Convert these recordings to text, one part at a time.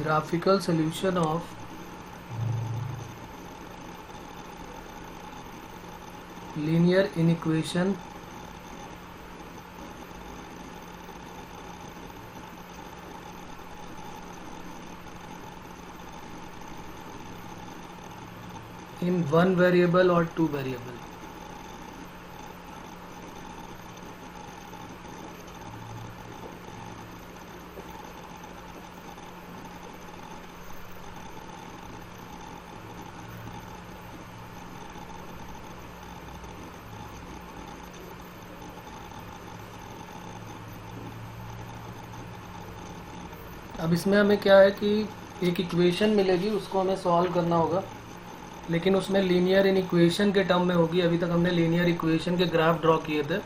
graphical solution of linear inequation in one variable or two variable. अब इसमें हमें क्या है कि एक इक्वेशन मिलेगी, उसको हमें सॉल्व करना होगा, लेकिन उसमें लीनियर इक्वेशन के टर्म में होगी। अभी तक हमने लीनियर इक्वेशन के ग्राफ ड्रॉ किए थे।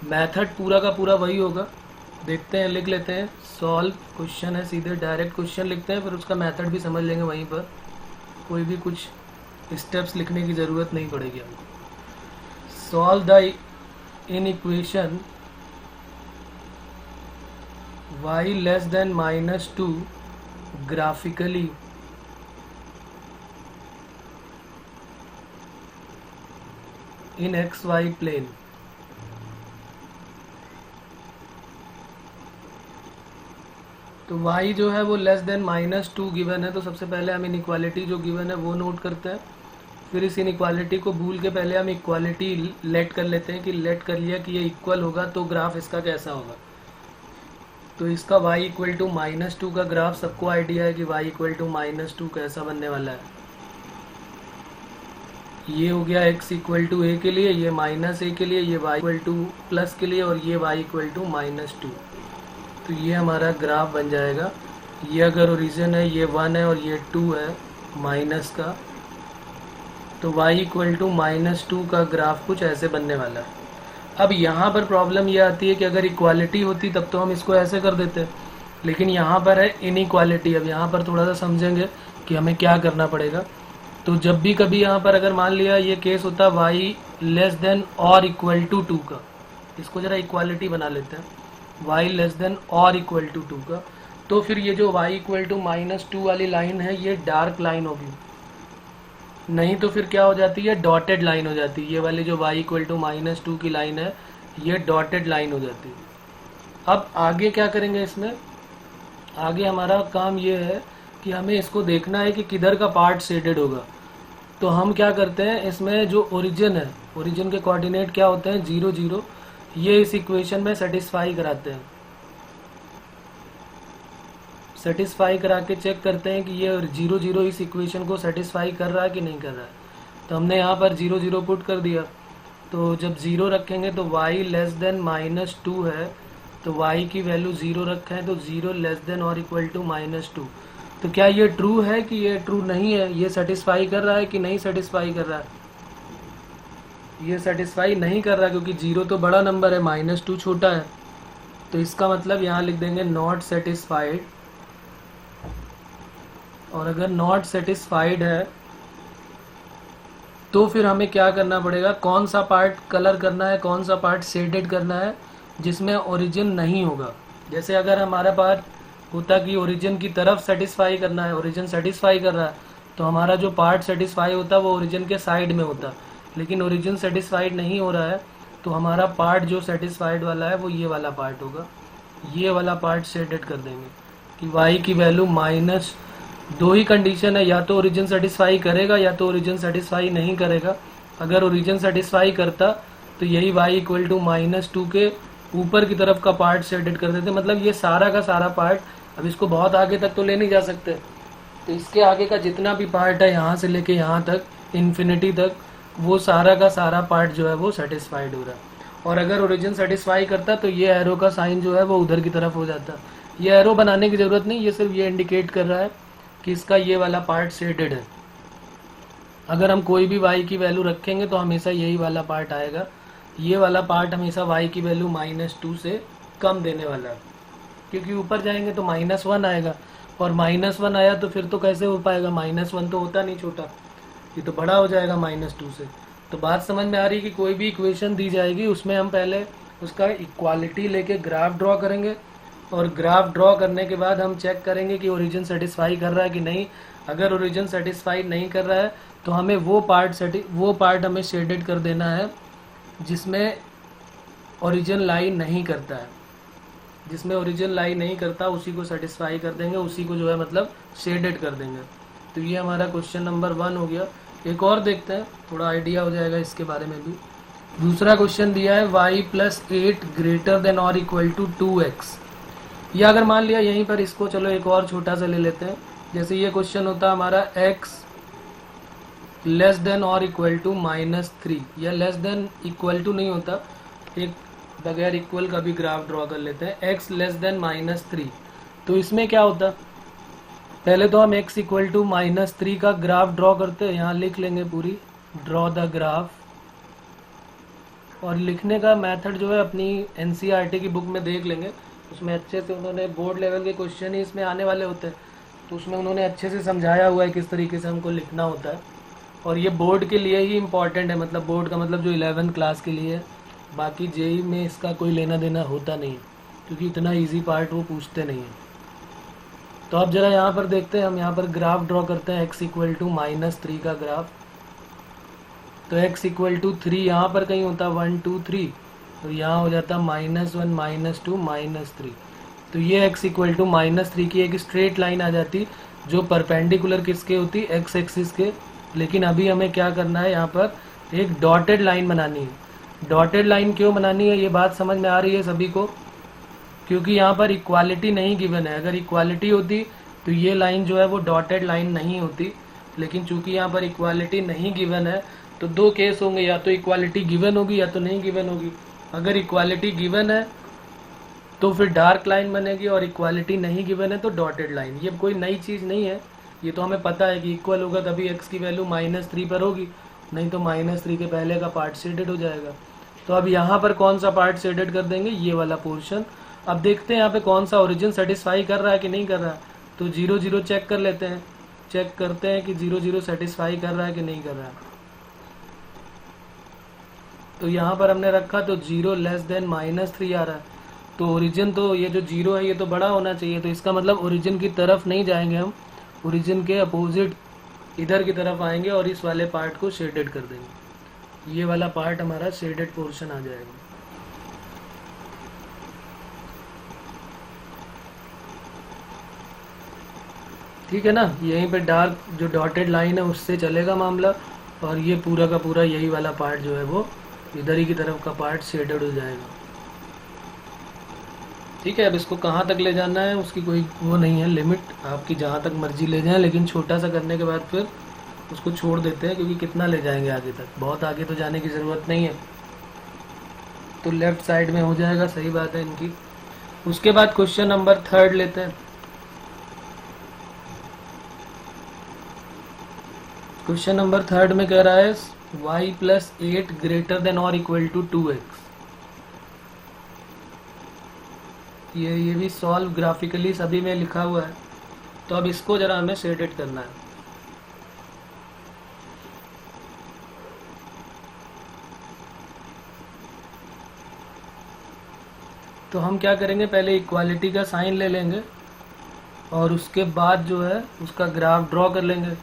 मेथड पूरा का पूरा वही होगा। देखते हैं, लिख लेते हैं। सॉल्व क्वेश्चन है, सीधे डायरेक्ट क्वेश्चन लिखते हैं, फिर उसका मेथड भी समझ लेंगे वहीं पर। कोई भी कुछ स्टेप्स लिखने की ज़रूरत नहीं पड़ेगी हमको। Solve the in equation y less than -2 graphically in xy plane। तो y जो है वो लेस देन -2 गिवन है, तो सबसे पहले हम इनइक्वालिटी जो गिवन है वो नोट करते हैं। फिर इस इनइक्वालिटी को भूल के पहले हम इक्वालिटी लेट कर लेते हैं कि लेट कर लिया कि ये इक्वल होगा तो ग्राफ इसका कैसा होगा। तो इसका y इक्वल टू -2 का ग्राफ सबको आइडिया है कि y इक्वल टू -2 कैसा बनने वाला है। ये हो गया x इक्वल टू a के लिए, ये -a के लिए, ये y इक्वल टू प्लस के लिए, और ये y इक्वल टू -2। तो ये हमारा ग्राफ बन जाएगा। ये अगर ओरिजिन है, ये 1 है और ये 2 है माइनस का, तो y इक्वल टू -2 का ग्राफ कुछ ऐसे बनने वाला है। अब यहाँ पर प्रॉब्लम ये आती है कि अगर इक्वालिटी होती तब तो हम इसको ऐसे कर देते, लेकिन यहाँ पर है इनइक्वालिटी। अब यहाँ पर थोड़ा सा समझेंगे कि हमें क्या करना पड़ेगा। तो जब भी कभी यहाँ पर अगर मान लिया ये केस होता y लेस देन और इक्वल टू 2 का, इसको ज़रा इक्वालिटी बना लेते हैं, y लेस देन और इक्वल टू 2 का, तो फिर ये जो y इक्वल टू -2 वाली लाइन है ये डार्क लाइन होगी। नहीं तो फिर क्या हो जाती है, डॉटेड लाइन हो जाती है। ये वाली जो y इक्वल टू -2 की लाइन है ये डॉटेड लाइन हो जाती है। अब आगे क्या करेंगे इसमें, आगे हमारा काम ये है कि हमें इसको देखना है कि किधर का पार्ट शेडेड होगा। तो हम क्या करते हैं, इसमें जो ओरिजिन है, ओरिजिन के कोऑर्डिनेट क्या होते हैं 0 0, ये इस इक्वेशन में सेटिस्फाई कराते हैं। सेटिस्फाई करा के चेक करते हैं कि ये 0 0 इस इक्वेशन को सेटिस्फाई कर रहा है कि नहीं कर रहा है। तो हमने यहाँ पर 0 0 पुट कर दिया। तो जब 0 रखेंगे तो y लेस देन -2 है, तो y की वैल्यू 0 रखें है, तो 0 लेस देन और इक्वल टू -2। तो क्या ये ट्रू है कि ये ट्रू नहीं है, ये सेटिस्फाई कर रहा है कि नहीं सेटिस्फाई कर रहा है। ये सेटिस्फाई नहीं कर रहा क्योंकि 0 तो बड़ा नंबर है, -2 छोटा है। तो इसका मतलब यहाँ लिख देंगे नॉट सेटिस्फाइड। और अगर नॉट सेटिस्फाइड है तो फिर हमें क्या करना पड़ेगा, कौन सा पार्ट कलर करना है, कौन सा पार्ट शेडेड करना है जिसमें ओरिजिन नहीं होगा। जैसे अगर हमारा पार्ट होता कि ओरिजिन की तरफ सेटिस्फाई करना है, ओरिजिन सेटिस्फाई कर रहा है, तो हमारा जो पार्ट सेटिस्फाई होता वो ओरिजिन के साइड में होता। लेकिन ओरिजिन सेटिस्फाइड नहीं हो रहा है, तो हमारा पार्ट जो सेटिस्फाइड वाला है वो ये वाला पार्ट होगा। ये वाला पार्ट शेडेड कर देंगे कि y की वैल्यू -2 ही कंडीशन है, या तो ओरिजिन सेटिस्फाई करेगा या तो ओरिजिन सेटिस्फाई नहीं करेगा। अगर ओरिजिन सेटिस्फाई करता तो यही y इक्वल टू -2 के ऊपर की तरफ का पार्ट शेडेड कर देते। मतलब ये सारा का सारा पार्ट, अब इसको बहुत आगे तक तो ले नहीं जा सकते, तो इसके आगे का जितना भी पार्ट है यहाँ से लेके यहाँ तक इन्फिनिटी तक, वो सारा का सारा पार्ट जो है वो सेटिस्फाइड हो रहा है। और अगर ओरिजिन सेटिस्फाई करता तो ये एरो का साइन जो है वो उधर की तरफ हो जाता। ये एरो बनाने की ज़रूरत नहीं, ये सिर्फ ये इंडिकेट कर रहा है कि इसका ये वाला पार्ट शेडेड है। अगर हम कोई भी y की वैल्यू रखेंगे तो हमेशा यही वाला पार्ट आएगा। ये वाला पार्ट हमेशा y की वैल्यू -2 से कम देने वाला है, क्योंकि ऊपर जाएंगे तो -1 आएगा, और -1 आया तो फिर तो कैसे हो पाएगा, -1 तो होता नहीं छोटा, ये तो बड़ा हो जाएगा -2 से। तो बात समझ में आ रही है कि कोई भी इक्वेशन दी जाएगी उसमें हम पहले उसका इक्वालिटी लेके ग्राफ ड्रॉ करेंगे, और ग्राफ ड्रॉ करने के बाद हम चेक करेंगे कि ओरिजिन सेटिस्फाई कर रहा है कि नहीं। अगर ओरिजिन सेटिस्फाई नहीं कर रहा है तो हमें वो पार्ट हमें शेडेड कर देना है जिसमें ओरिजिन लाई नहीं करता है। जिसमें ओरिजिन लाई नहीं करता उसी को सेटिस्फाई कर देंगे, उसी को जो है मतलब शेडेड कर देंगे। तो ये हमारा क्वेश्चन नंबर 1 हो गया। एक और देखते हैं, थोड़ा आइडिया हो जाएगा इसके बारे में भी। दूसरा क्वेश्चन दिया है y+8 ग्रेटर देन और इक्वल टू 2x। या अगर मान लिया यहीं पर इसको, चलो एक और छोटा सा ले लेते हैं। जैसे ये क्वेश्चन होता है हमारा x लेस देन और इक्वल टू -3, या लेस देन इक्वल टू नहीं होता, एक बगैर इक्वल का भी ग्राफ ड्रॉ कर लेते हैं। x लेस देन -3, तो इसमें क्या होता, पहले तो हम x इक्वल टू -3 का ग्राफ ड्रॉ करते हैं। यहाँ लिख लेंगे पूरी, ड्रॉ द ग्राफ। और लिखने का मेथड जो है अपनी NCERT की बुक में देख लेंगे, उसमें अच्छे से उन्होंने बोर्ड लेवल के क्वेश्चन ही इसमें आने वाले होते हैं, तो उसमें उन्होंने अच्छे से समझाया हुआ है किस तरीके से हमको लिखना होता है। और ये बोर्ड के लिए ही इम्पॉर्टेंट है, मतलब बोर्ड का मतलब जो 11th क्लास के लिए है। बाकी जेई में इसका कोई लेना देना होता नहीं है, क्योंकि इतना ईजी पार्ट वो पूछते नहीं है। तो अब जरा यहाँ पर देखते हैं, हम यहाँ पर ग्राफ ड्रॉ करते हैं x इक्वल टू -3 का ग्राफ। तो x इक्वल टू 3 यहाँ पर कहीं होता 1 2 3, और यहाँ हो जाता -1 -2 -3। तो ये x इक्वल टू -3 की एक स्ट्रेट लाइन आ जाती जो परपेंडिकुलर किसके होती, x एक्सिस के। लेकिन अभी हमें क्या करना है, यहाँ पर एक डॉटेड लाइन बनानी है। डॉटेड लाइन क्यों बनानी है, ये बात समझ में आ रही है सभी को? क्योंकि यहाँ पर इक्वालिटी नहीं गिवन है। अगर इक्वालिटी होती तो ये लाइन जो है वो डॉटेड लाइन नहीं होती, लेकिन चूंकि यहाँ पर इक्वालिटी नहीं गिवन है तो दो केस होंगे, या तो इक्वालिटी गिवन होगी या तो नहीं गिवन होगी। अगर इक्वालिटी गिवन है तो फिर डार्क लाइन बनेगी, और इक्वालिटी नहीं गिवन है तो डॉटेड लाइन। ये कोई नई चीज़ नहीं है, ये तो हमें पता है कि इक्वल होगा तभी x की वैल्यू -3 पर होगी, नहीं तो -3 के पहले का पार्ट शेडेड हो जाएगा। तो अब यहाँ पर कौन सा पार्ट शेडेड कर देंगे, ये वाला पोर्शन। अब देखते हैं यहाँ पे कौन सा ओरिजिन सेटिस्फाई कर रहा है कि नहीं कर रहा है। तो 0 0 चेक कर लेते हैं, चेक करते हैं कि 0 0 सेटिस्फाई कर रहा है कि नहीं कर रहा है। तो यहाँ पर हमने रखा तो 0 लेस देन -3 आ रहा है। तो ओरिजिन तो ये जो 0 है ये तो बड़ा होना चाहिए, तो इसका मतलब ओरिजिन की तरफ नहीं जाएंगे हम, ओरिजिन के अपोजिट इधर की तरफ आएंगे और इस वाले पार्ट को शेडेड कर देंगे। ये वाला पार्ट हमारा शेडेड पोर्शन आ जाएगा। ठीक है ना, यहीं पे डार्क जो डॉटेड लाइन है उससे चलेगा मामला, और ये पूरा का पूरा यही वाला पार्ट जो है वो इधर ही की तरफ का पार्ट शेडेड हो जाएगा। ठीक है, अब इसको कहाँ तक ले जाना है उसकी कोई वो नहीं है लिमिट, आपकी जहाँ तक मर्जी ले जाएं, लेकिन छोटा सा करने के बाद फिर उसको छोड़ देते हैं, क्योंकि कितना ले जाएंगे आगे तक, बहुत आगे तो जाने की ज़रूरत नहीं है। तो लेफ्ट साइड में हो जाएगा, सही बात है इनकी। उसके बाद क्वेश्चन नंबर 3 लेते हैं। क्वेश्चन नंबर 3 में कह रहा है y+8 ग्रेटर देन और इक्वल टू 2x। ये भी सॉल्व ग्राफिकली सभी में लिखा हुआ है। तो अब इसको जरा हमें शेडेड करना है। तो हम क्या करेंगे, पहले इक्वालिटी का साइन ले लेंगे और उसके बाद जो है उसका ग्राफ ड्रॉ कर लेंगे।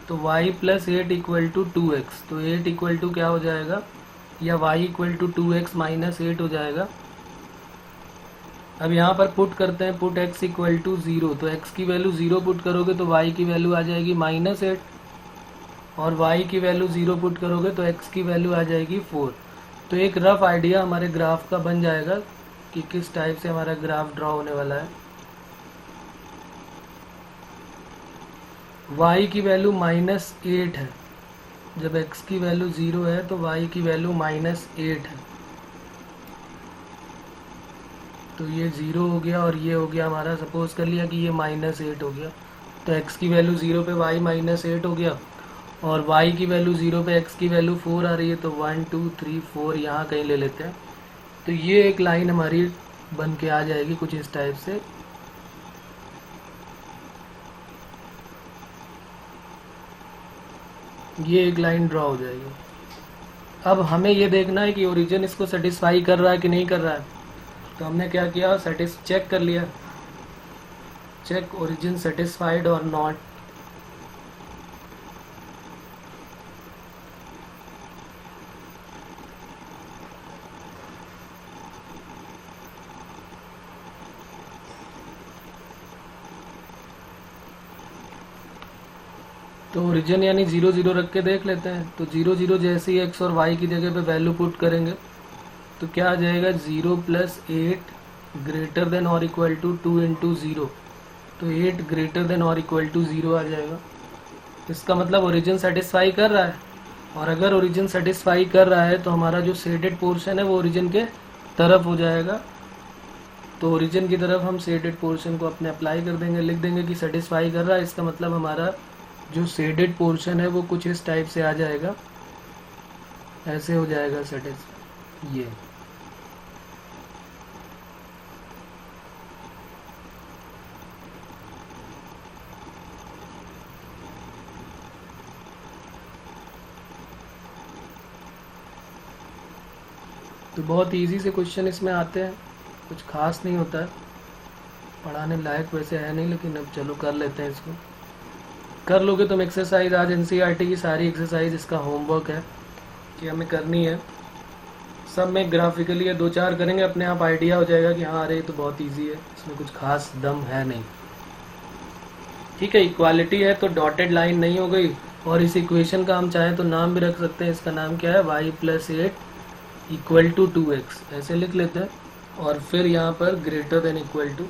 तो y+8 इक्वल टू 2x, तो 8 इक्वल टू क्या हो जाएगा, या y इक्वल टू 2x -8 हो जाएगा। अब यहाँ पर पुट करते हैं, पुट x इक्वल टू 0, तो x की वैल्यू 0 पुट करोगे तो y की वैल्यू आ जाएगी -8, और y की वैल्यू 0 पुट करोगे तो x की वैल्यू आ जाएगी 4। तो एक रफ आइडिया हमारे ग्राफ का बन जाएगा कि किस टाइप से हमारा ग्राफ ड्रॉ होने वाला है। y की वैल्यू -8 है, जब x की वैल्यू 0 है तो y की वैल्यू -8 है। तो ये 0 हो गया और ये हो गया हमारा, सपोज कर लिया कि ये -8 हो गया, तो x की वैल्यू 0 पे y -8 हो गया, और y की वैल्यू 0 पे x की वैल्यू 4 आ रही है, तो 1 2 3 4 यहाँ कहीं ले लेते हैं। तो ये एक लाइन हमारी बन के आ जाएगी कुछ इस टाइप से। ये एक लाइन ड्रॉ हो जाएगी। अब हमें ये देखना है कि ओरिजिन इसको सेटिस्फाई कर रहा है कि नहीं कर रहा है। तो हमने क्या किया, चेक कर लिया, चेक ओरिजिन सेटिस्फाइड और नॉट। तो ओरिजिन यानी 0 0 रख के देख लेते हैं। तो 0 0 जैसे ही x और y की जगह पे वैल्यू पुट करेंगे तो क्या आ जाएगा, 0 + 8 ग्रेटर देन और इक्वल टू 2 × 0। तो 8 ग्रेटर देन और इक्वल टू 0 आ जाएगा। इसका मतलब ओरिजिन सेटिस्फाई कर रहा है, और अगर ओरिजिन सेटिस्फाई कर रहा है तो हमारा जो शेडेड पोर्शन है वो ओरिजिन के तरफ हो जाएगा। तो ओरिजिन की तरफ हम शेडेड पोर्शन को अपने अप्लाई कर देंगे, लिख देंगे कि सेटिस्फाई कर रहा है। इसका मतलब हमारा जो शेडेड पोर्शन है वो कुछ इस टाइप से आ जाएगा, ऐसे हो जाएगा सेटिस्फाई। ये तो बहुत इजी से क्वेश्चन इसमें आते हैं, कुछ खास नहीं होता है, पढ़ाने लायक वैसे है नहीं, लेकिन अब चलो कर लेते हैं। इसको कर लोगे तुम एक्सरसाइज, आज एनसीईआरटी की सारी एक्सरसाइज इसका होमवर्क है कि हमें करनी है। सब में ग्राफिकली या 2-4 करेंगे, अपने आप आइडिया हो जाएगा कि हाँ अरे तो बहुत इजी है, इसमें कुछ खास दम है नहीं। ठीक है, इक्वालिटी है तो डॉटेड लाइन नहीं हो गई, और इस इक्वेशन का हम चाहें तो नाम भी रख सकते हैं। इसका नाम क्या है, y + 8 = 2x, ऐसे लिख लेते हैं। और फिर यहाँ पर ग्रेटर देन इक्वल टू।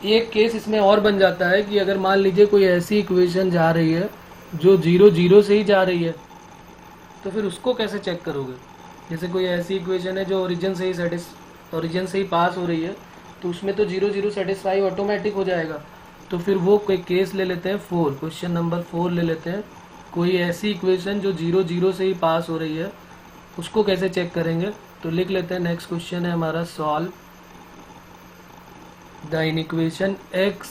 एक केस इसमें और बन जाता है कि अगर मान लीजिए कोई ऐसी इक्वेशन जा रही है जो 0 0 से ही जा रही है, तो फिर उसको कैसे चेक करोगे। जैसे कोई ऐसी इक्वेशन है जो ओरिजिन से ही पास हो रही है, तो उसमें तो 0 0 सेटिस्फाई ऑटोमेटिक हो जाएगा। तो फिर वो कोई केस ले लेते हैं 4, क्वेश्चन नंबर 4 ले लेते हैं। कोई ऐसी इक्वेशन जो 0 0 से ही पास हो रही है, उसको कैसे चेक करेंगे। तो लिख लेते हैं, नेक्स्ट क्वेश्चन है हमारा, solve the equation x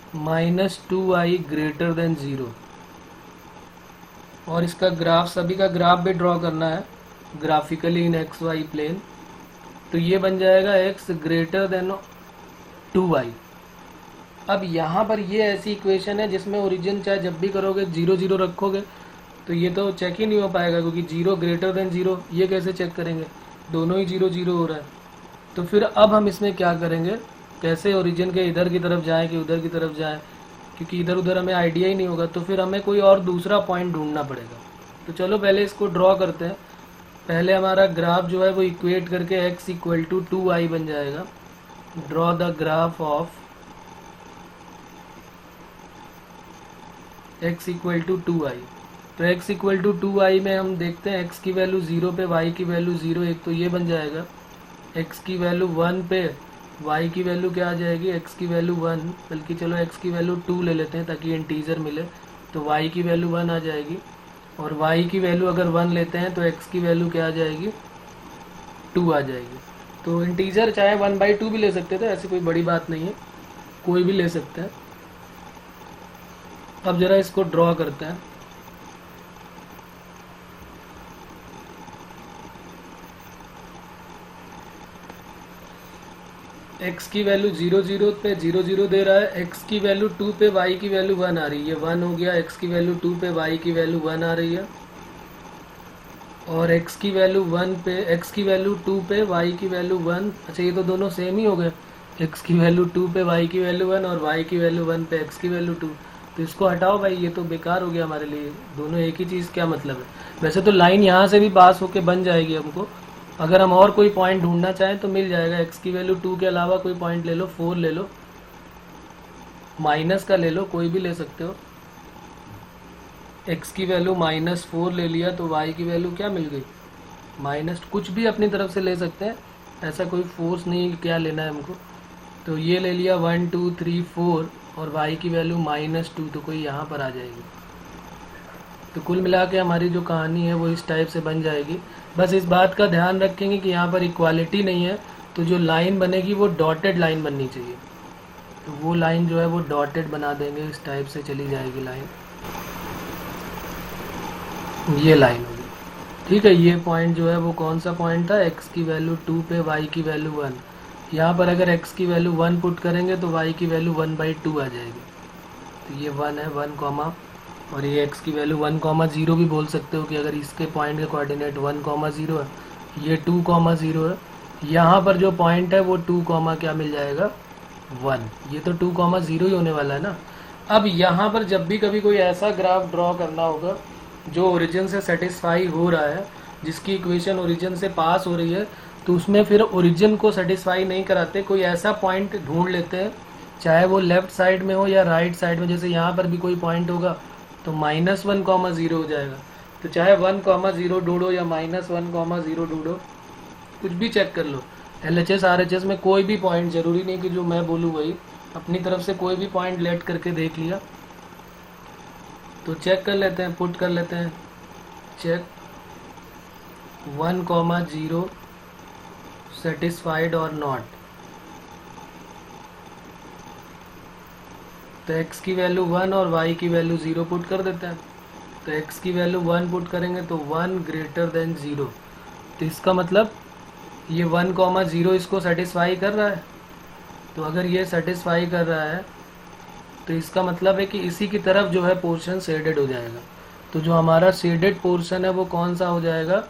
- 2y greater then 0। और इसका ग्राफ, सभी का ग्राफ भी ड्रॉ करना है ग्राफिकली इन xy प्लेन। तो ये बन जाएगा x ग्रेटर देन 2y। अब यहाँ पर ये ऐसी इक्वेशन है जिसमें ओरिजिन चाहे जब भी करोगे 0 0 रखोगे, तो ये तो चेक ही नहीं हो पाएगा, क्योंकि 0 ग्रेटर देन 0 ये कैसे चेक करेंगे, दोनों ही 0 0 हो रहा है। तो फिर अब हम इसमें क्या करेंगे, कैसे ओरिजिन के इधर की तरफ जाएं कि उधर की तरफ जाएं, क्योंकि इधर उधर हमें आइडिया ही नहीं होगा। तो फिर हमें कोई और दूसरा पॉइंट ढूंढना पड़ेगा। तो चलो पहले इसको ड्रॉ करते हैं। पहले हमारा ग्राफ जो है वो इक्वेट करके x = 2y बन जाएगा। Draw the graph of x = 2y। तो x = 2y में हम देखते हैं x की वैल्यू 0 पे, y की वैल्यू 0, एक तो ये बन जाएगा। x की वैल्यू 1 पे, y की वैल्यू क्या आ जाएगी, x की वैल्यू 1, बल्कि चलो x की वैल्यू 2 ले लेते हैं ताकि इंटीजर मिले। तो y की वैल्यू 1 आ जाएगी, और y की वैल्यू अगर 1 लेते हैं तो x की वैल्यू क्या आ जाएगी, 2 आ जाएगी। तो इंटीजर चाहे 1/2 भी ले सकते थे, ऐसी कोई बड़ी बात नहीं है, कोई भी ले सकते हैं। अब जरा इसको ड्रॉ करते हैं। x की वैल्यू 0 0 पे 0 0 दे रहा है, x की वैल्यू 2 पे, y की वैल्यू 1 आ रही है, 1 हो गया। x की वैल्यू 2 पे, y की वैल्यू 1 आ रही है, और x की वैल्यू 1 पे, x की वैल्यू 2 पे, y की वैल्यू 1। अच्छा, ये तो दोनों सेम ही हो गए, x की वैल्यू 2 पे, y की वैल्यू 1, और y की वैल्यू 1 पे, x की वैल्यू 2। तो इसको हटाओ भाई, ये तो बेकार हो गया हमारे लिए, दोनों एक ही चीज़, क्या मतलब है। वैसे तो लाइन यहाँ से भी पास होके बन जाएगी हमको, अगर हम और कोई पॉइंट ढूंढना चाहें तो मिल जाएगा। x की वैल्यू 2 के अलावा कोई पॉइंट ले लो, 4 ले लो, माइनस का ले लो, कोई भी ले सकते हो। x की वैल्यू -4 ले लिया तो y की वैल्यू क्या मिल गई, माइनस, कुछ भी अपनी तरफ से ले सकते हैं, ऐसा कोई फोर्स नहीं क्या लेना है हमको। तो ये ले लिया 1 2 3 4, और y की वैल्यू -2, तो कोई यहाँ पर आ जाएगी। तो कुल मिला के हमारी जो कहानी है वो इस टाइप से बन जाएगी। बस इस बात का ध्यान रखेंगे कि यहाँ पर इक्वालिटी नहीं है, तो जो लाइन बनेगी वो डॉटेड लाइन बननी चाहिए। तो वो लाइन जो है वो डॉटेड बना देंगे, इस टाइप से चली जाएगी लाइन, ये लाइन होगी। ठीक है, ये पॉइंट जो है वो कौन सा पॉइंट था, x की वैल्यू 2 पे, y की वैल्यू 1। यहाँ पर अगर x की वैल्यू 1 पुट करेंगे तो y की वैल्यू 1/2 आ जाएगी। तो ये 1 है, 1 कॉमा, और ये x की वैल्यू 1,0 भी बोल सकते हो कि अगर इसके पॉइंट के कोऑर्डिनेट 1,0 है, ये 2,0 है, यहाँ पर जो पॉइंट है वो 2, क्या मिल जाएगा 1। ये तो 2,0 ही होने वाला है ना। अब यहाँ पर जब भी कभी कोई ऐसा ग्राफ ड्रॉ करना होगा जो ओरिजिन से सेटिस्फाई हो रहा है, जिसकी इक्वेशन ओरिजिन से पास हो रही है, तो उसमें फिर ओरिजिन को सेटिस्फाई नहीं कराते, कोई ऐसा पॉइंट ढूंढ लेते हैं, चाहे वो लेफ्ट साइड में हो या राइट साइड में। जैसे यहाँ पर भी कोई पॉइंट होगा तो -1,0 हो जाएगा। तो चाहे 1,0 ढूंढो या -1,0 ढूंढो, कुछ भी चेक कर लो। LHS RHS में कोई भी पॉइंट, जरूरी नहीं कि जो मैं बोलूँ वही, अपनी तरफ से कोई भी पॉइंट लेट करके देख लिया तो चेक कर लेते हैं, पुट कर लेते हैं, चेक 1,0 सेटिस्फाइड और नॉट। तो x की वैल्यू 1 और y की वैल्यू 0 पुट कर देते हैं। तो x की वैल्यू 1 पुट करेंगे तो 1 ग्रेटर देन 0। तो इसका मतलब ये 1,0 इसको सेटिस्फाई कर रहा है। तो अगर ये सेटिस्फाई कर रहा है तो इसका मतलब है कि इसी की तरफ जो है पोर्शन शेडेड हो जाएगा। तो जो हमारा शेडेड पोर्शन है वो कौन सा हो जाएगा,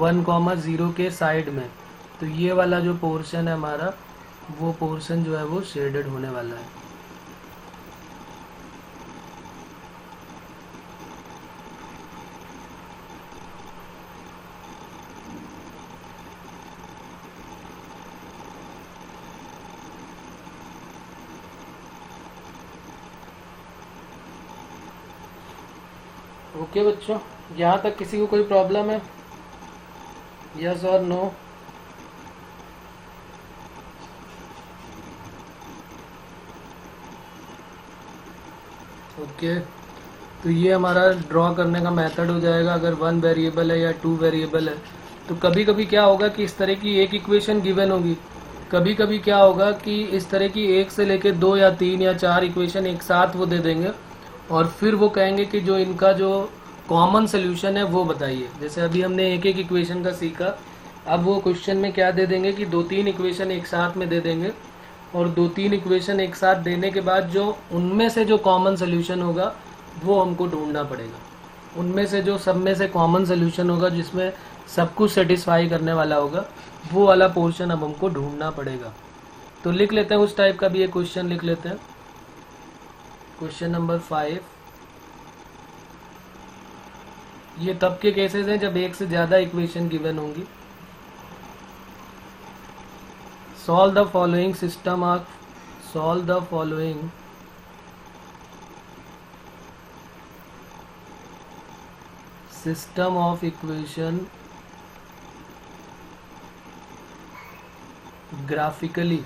1,0 के साइड में। तो ये वाला जो पोर्शन है हमारा, वो पोर्शन जो है वो शेडेड होने वाला है। ओके बच्चों, यहाँ तक किसी को कोई प्रॉब्लम है? यस और नो? ओके, तो ये हमारा ड्रॉ करने का मेथड हो जाएगा। अगर 1 वेरिएबल है या 2 वेरिएबल है तो कभी कभी क्या होगा कि इस तरह की एक इक्वेशन गिवन होगी, कभी कभी क्या होगा कि इस तरह की 1 से लेके 2 या 3 या 4 इक्वेशन एक साथ वो दे देंगे और फिर वो कहेंगे कि जो इनका जो कॉमन सोल्यूशन है वो बताइए। जैसे अभी हमने एक एक इक्वेशन का सीखा, अब वो क्वेश्चन में क्या दे देंगे कि 2-3 इक्वेशन एक साथ में दे देंगे और 2-3 इक्वेशन एक साथ देने के बाद जो उनमें से जो कॉमन सोल्यूशन होगा वो हमको ढूंढना पड़ेगा। उनमें से जो सब में से कॉमन सोल्यूशन होगा, जिसमें सब कुछ सेटिस्फाई करने वाला होगा, वो वाला पोर्शन अब हमको ढूंढना पड़ेगा। तो लिख लेते हैं, उस टाइप का भी एक क्वेश्चन लिख लेते हैं। Question number 5। ये तब के केसेस हैं जब एक से ज़्यादा इक्वेशन गिवन होंगी। Solve the following system of equation graphically.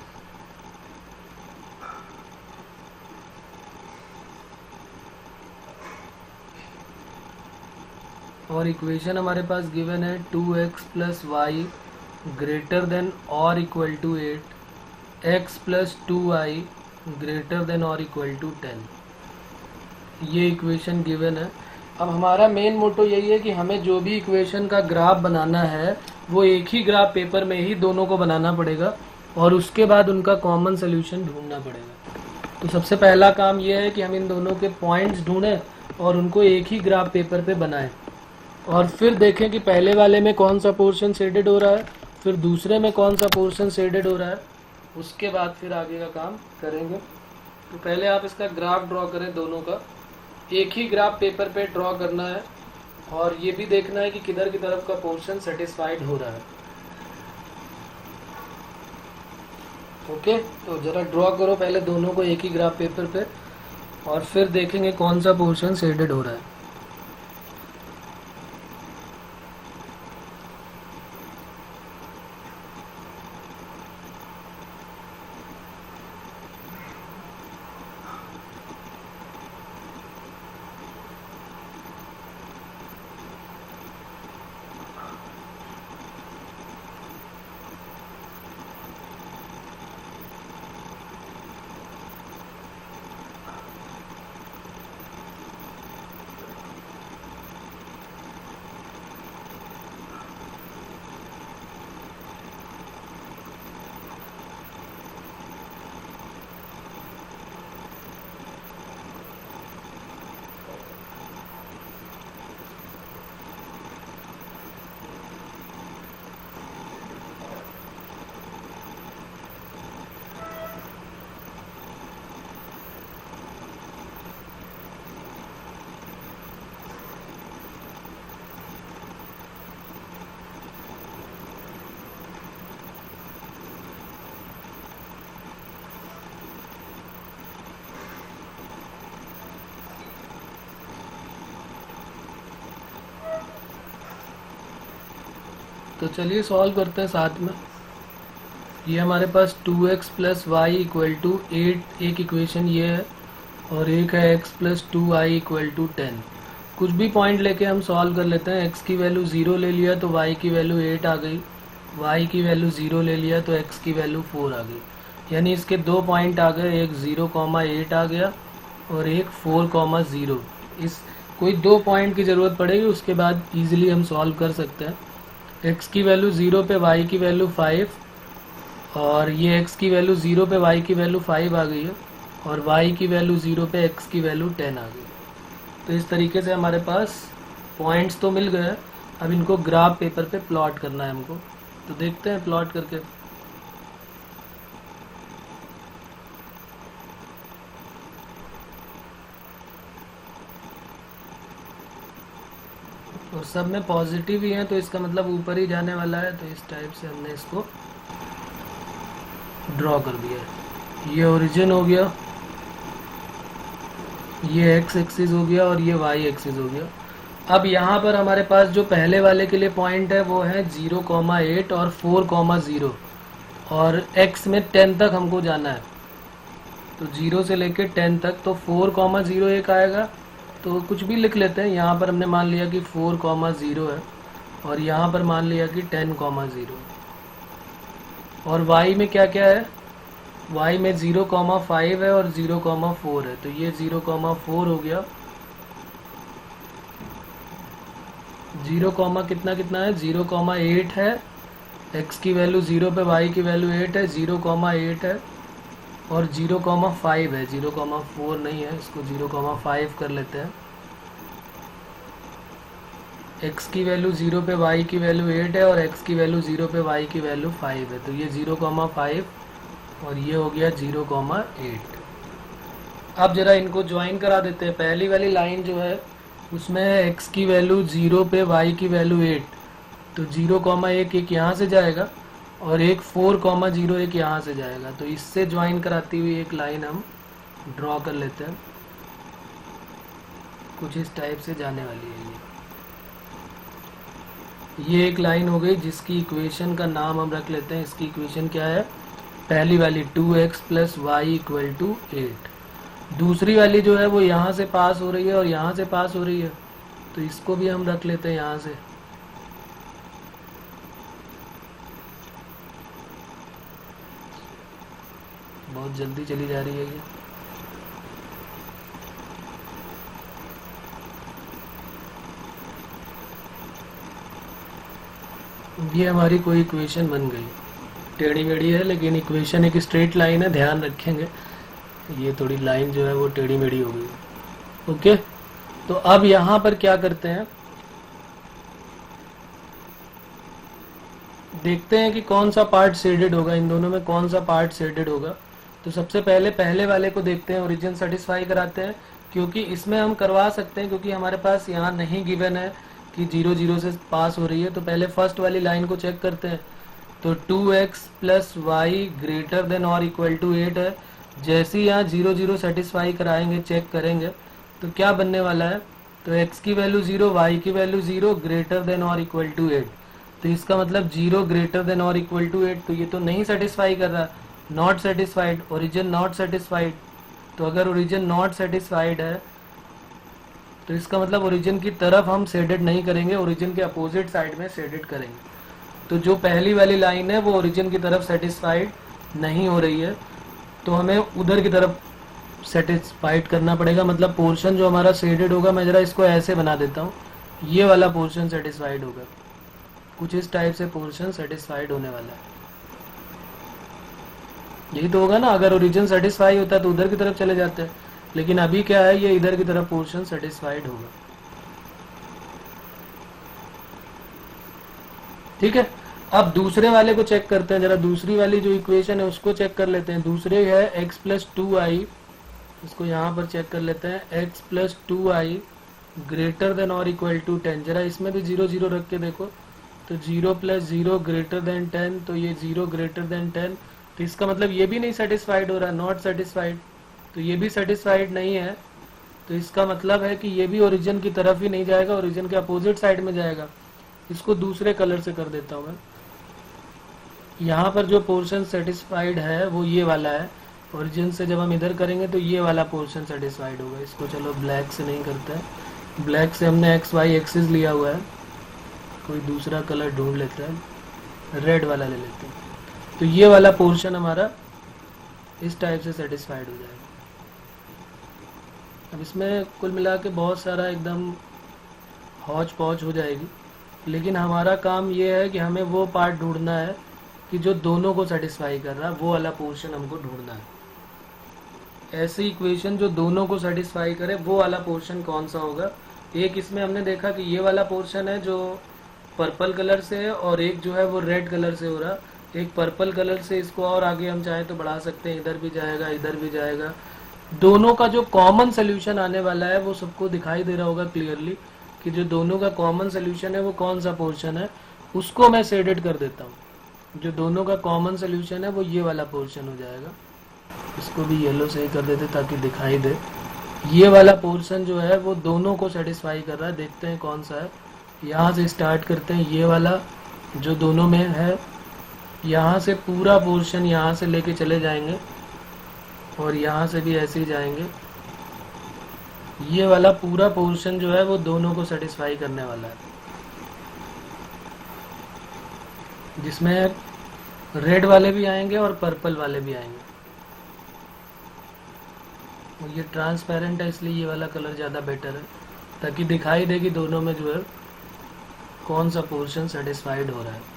और इक्वेशन हमारे पास गिवन है 2x + y ग्रेटर देन और equal to 8, x + 2y greater than और इक्वल टू 10। ये इक्वेशन गिवन है। अब हमारा मेन मोटो यही है कि हमें जो भी इक्वेशन का ग्राफ बनाना है वो एक ही ग्राफ पेपर में ही दोनों को बनाना पड़ेगा और उसके बाद उनका कॉमन सोल्यूशन ढूंढना पड़ेगा। तो सबसे पहला काम ये है कि हम इन दोनों के पॉइंट्स ढूंढें और उनको एक ही ग्राफ पेपर पे बनाएं और फिर देखें कि पहले वाले में कौन सा पोर्शन शेडेड हो रहा है, फिर दूसरे में कौन सा पोर्शन शेडेड हो रहा है, उसके बाद फिर आगे का काम करेंगे। तो पहले आप इसका ग्राफ ड्रॉ करें, दोनों का एक ही ग्राफ पेपर पे ड्रॉ करना है और ये भी देखना है कि किधर की तरफ का पोर्शन सेटिस्फाइड हो रहा है। ओके, तो जरा ड्रॉ करो पहले दोनों को एक ही ग्राफ पेपर पे और फिर देखेंगे कौन सा पोर्शन शेडेड हो रहा है। तो चलिए सॉल्व करते हैं साथ में। ये हमारे पास 2x plus y equal to 8 एक इक्वेशन ये है, और एक है x plus 2y equal to 10। कुछ भी पॉइंट लेके हम सॉल्व कर लेते हैं। x की वैल्यू 0 ले लिया तो y की वैल्यू 8 आ गई, y की वैल्यू 0 ले लिया तो x की वैल्यू 4 आ गई। यानी इसके दो पॉइंट आ गए, एक 0,8 आ गया और एक 4,0। इस कोई दो पॉइंट की ज़रूरत पड़ेगी, उसके बाद इजीली हम सॉल्व कर सकते हैं। x की वैल्यू 0 पे y की वैल्यू 5, और ये x की वैल्यू 0 पे y की वैल्यू 5 आ गई है, और y की वैल्यू 0 पे x की वैल्यू 10 आ गई। तो इस तरीके से हमारे पास पॉइंट्स तो मिल गए। अब इनको ग्राफ पेपर पे प्लॉट करना है हमको, तो देखते हैं प्लॉट करके। और सब में पॉजिटिव ही है, तो इसका मतलब ऊपर ही जाने वाला है। तो इस टाइप से हमने इसको ड्रॉ कर दिया है। ये ओरिजिन हो गया, ये एक्स एक्सिस हो गया और ये वाई एक्सिस हो गया। अब यहाँ पर हमारे पास जो पहले वाले के लिए पॉइंट है वो है 0,8 और 4,0, और x में 10 तक हमको जाना है। तो 0 से लेके 10 तक, तो 4,0 एक आएगा। तो कुछ भी लिख लेते हैं। यहाँ पर हमने मान लिया कि 4,0 है, और यहाँ पर मान लिया कि 10,0। और y में क्या क्या है, y में 0,5 है और 0,4 है, तो ये 0,4 हो गया। 0, कितना कितना है, 0,8 है। x की वैल्यू 0 पे y की वैल्यू 8 है, 0,8 है, और 0,5 है, 0,4 नहीं है, इसको 0,5 कर लेते हैं। x की वैल्यू 0 पे y की वैल्यू 8 है, और x की वैल्यू 0 पे y की वैल्यू 5 है, तो ये 0,5 और ये हो गया 0,8। अब जरा इनको ज्वाइन करा देते हैं। पहली वाली लाइन जो है उसमें है x की वैल्यू 0 पे y की वैल्यू 8, तो 0,1 एक यहाँ से जाएगा, और एक 4,0 एक यहाँ से जाएगा। तो इससे ज्वाइन कराती हुई एक लाइन हम ड्रॉ कर लेते हैं। कुछ इस टाइप से जाने वाली है ये एक लाइन हो गई, जिसकी इक्वेशन का नाम हम रख लेते हैं। इसकी इक्वेशन क्या है, पहली वाली 2x plus y equal to 8। दूसरी वाली जो है वो यहाँ से पास हो रही है और यहाँ से पास हो रही है, तो इसको भी हम रख लेते हैं यहाँ से। बहुत जल्दी चली जा रही है ये हमारी कोई इक्वेशन बन गई। टेढ़ी मेढ़ी है, लेकिन इक्वेशन एक स्ट्रेट लाइन है, ध्यान रखेंगे। ये थोड़ी लाइन जो है वो टेढ़ी मेढ़ी हो गई। ओके, तो अब यहाँ पर क्या करते हैं, देखते हैं कि कौन सा पार्ट शेडेड होगा, इन दोनों में कौन सा पार्ट शेडेड होगा। तो सबसे पहले पहले वाले को देखते हैं, ओरिजिन सेटिस्फाई कराते हैं, क्योंकि इसमें हम करवा सकते हैं, क्योंकि हमारे पास यहाँ नहीं गिवन है कि 0, 0 से पास हो रही है। तो पहले फर्स्ट वाली लाइन को चेक करते हैं। तो 2x plus y greater than और इक्वल टू 8 है। जैसे ही यहाँ 0, 0 सेटिस्फाई कराएंगे, चेक करेंगे, तो क्या बनने वाला है, तो x की वैल्यू 0, y की वैल्यू 0, ग्रेटर देन और इक्वल टू 8। तो इसका मतलब 0 ग्रेटर देन और इक्वल टू 8, तो ये तो नहीं सेटिस्फाई कर रहा, not satisfied, origin not satisfied. तो अगर ओरिजिन नॉट सेटिस्फाइड है तो इसका मतलब ओरिजिन की तरफ हम शेडेड नहीं करेंगे, ओरिजिन के अपोजिट साइड में शेडेड करेंगे। तो जो पहली वाली लाइन है वो ओरिजिन की तरफ सेटिस्फाइड नहीं हो रही है, तो हमें उधर की तरफ सेटिस्फाइड करना पड़ेगा। मतलब पोर्शन जो हमारा शेडेड होगा, मैं जरा इसको ऐसे बना देता हूँ, ये वाला पोर्शन सेटिस्फाइड होगा। कुछ इस टाइप से पोर्शन सेटिस्फाइड होने वाला है। यही तो होगा ना, अगर ओरिजिन सेटिस्फाई होता है तो उधर की तरफ चले जाते हैं, लेकिन अभी क्या है, ये इधर की तरफ पोर्शन सेटिस्फाइड होगा। ठीक है, अब दूसरे वाले को चेक करते हैं। जरा दूसरी वाली जो इक्वेशन है उसको चेक कर लेते हैं। दूसरे है x प्लस 2i, इसको यहाँ पर चेक कर लेते हैं। x plus 2i greater than और इक्वल टू 10। जरा इसमें भी 0, 0 रख के देखो, तो 0 प्लस 0 ग्रेटर देन 10, तो ये 0 ग्रेटर देन 10। तो इसका मतलब ये भी नहीं सेटिस्फाइड हो रहा, नॉट सेटिस्फाइड, तो ये भी सेटिस्फाइड नहीं है। तो इसका मतलब है कि ये भी ओरिजिन की तरफ ही नहीं जाएगा, ओरिजिन के अपोजिट साइड में जाएगा। इसको दूसरे कलर से कर देता हूँ मैं। यहाँ पर जो पोर्शन सेटिस्फाइड है वो ये वाला है, ओरिजिन से जब हम इधर करेंगे तो ये वाला पोर्शन सेटिस्फाइड होगा। इसको चलो ब्लैक से नहीं करते हैं, ब्लैक से हमने एक्स वाई एक्सिस लिया हुआ है, कोई दूसरा कलर ढूंढ लेते हैं, रेड वाला ले लेते हैं। तो ये वाला पोर्शन हमारा इस टाइप से सेटिस्फाइड हो जाएगा। अब इसमें कुल मिला के बहुत सारा एकदम हौच पौच हो जाएगी, लेकिन हमारा काम ये है कि हमें वो पार्ट ढूंढना है कि जो दोनों को सेटिस्फाई कर रहा है, वो वाला पोर्शन हमको ढूंढना है। ऐसी इक्वेशन जो दोनों को सेटिस्फाई करे वो वाला पोर्शन कौन सा होगा। एक इसमें हमने देखा कि ये वाला पोर्शन है जो पर्पल कलर से है, और एक जो है वो रेड कलर से हो रहा। एक पर्पल कलर से इसको और आगे हम चाहें तो बढ़ा सकते हैं, इधर भी जाएगा इधर भी जाएगा। दोनों का जो कॉमन सोल्यूशन आने वाला है वो सबको दिखाई दे रहा होगा क्लियरली कि जो दोनों का कॉमन सोल्यूशन है वो कौन सा पोर्शन है, उसको मैं शेडेड कर देता हूँ। जो दोनों का कॉमन सोल्यूशन है वो ये वाला पोर्शन हो जाएगा। इसको भी येलो से ही कर देते ताकि दिखाई दे। ये वाला पोर्शन जो है वो दोनों को सेटिस्फाई कर रहा है, देखते हैं कौन सा है। यहाँ से स्टार्ट करते हैं, ये वाला जो दोनों में है, यहाँ से पूरा पोर्शन यहाँ से लेके चले जाएंगे और यहाँ से भी ऐसे ही जाएंगे। ये वाला पूरा पोर्शन जो है वो दोनों को सेटिस्फाई करने वाला है, जिसमें रेड वाले भी आएंगे और पर्पल वाले भी आएंगे। और ये ट्रांसपेरेंट है इसलिए ये वाला कलर ज़्यादा बेटर है, ताकि दिखाई दे कि दोनों में जो है कौन सा पोर्शन सेटिस्फाइड हो रहा है।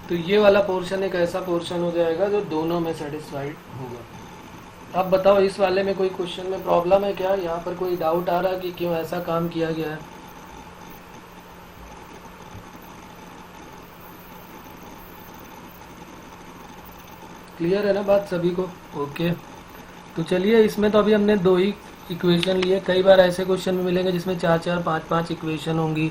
तो ये वाला पोर्शन एक ऐसा पोर्शन हो जाएगा जो दोनों में सेटिस्फाइड होगा। अब बताओ इस वाले में कोई क्वेश्चन में प्रॉब्लम है क्या? यहाँ पर कोई डाउट आ रहा है कि क्यों ऐसा काम किया गया है? क्लियर है ना बात सभी को? ओके, तो चलिए इसमें तो अभी हमने दो ही इक्वेशन लिए। कई बार ऐसे क्वेश्चन में मिलेंगे जिसमें चार चार पाँच पाँच इक्वेशन होंगी,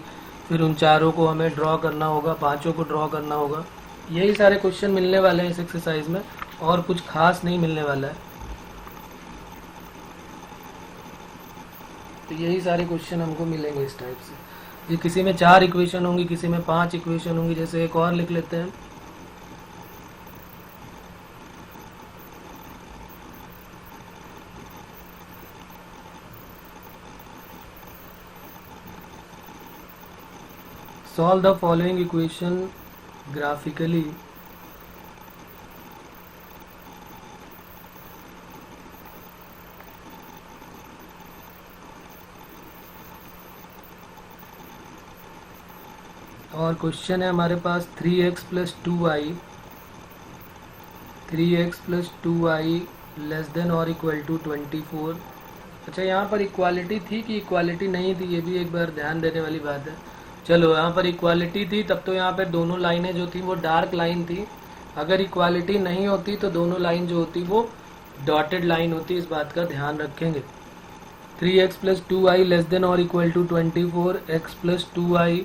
फिर उन चारों को हमें ड्रॉ करना होगा, पांचों को ड्रॉ करना होगा। यही सारे क्वेश्चन मिलने वाले हैं इस एक्सरसाइज में, और कुछ खास नहीं मिलने वाला है। तो यही सारे क्वेश्चन हमको मिलेंगे इस टाइप से। ये किसी में 4 इक्वेशन होंगी, किसी में 5 इक्वेशन होंगी। जैसे एक और लिख लेते हैं, solve the following equation graphically और क्वेश्चन है हमारे पास 3x + 2y 3x + 2y less than और इक्वल टू 24। अच्छा, यहाँ पर इक्वालिटी थी कि इक्वालिटी नहीं थी, ये भी एक बार ध्यान देने वाली बात है। चलो, यहाँ पर इक्वालिटी थी तब तो यहाँ पर दोनों लाइनें जो थी वो डार्क लाइन थी। अगर इक्वालिटी नहीं होती तो दोनों लाइन जो होती वो डॉटेड लाइन होती, इस बात का ध्यान रखेंगे। 3x + 2y लेस देन और equal to 24, x + 2y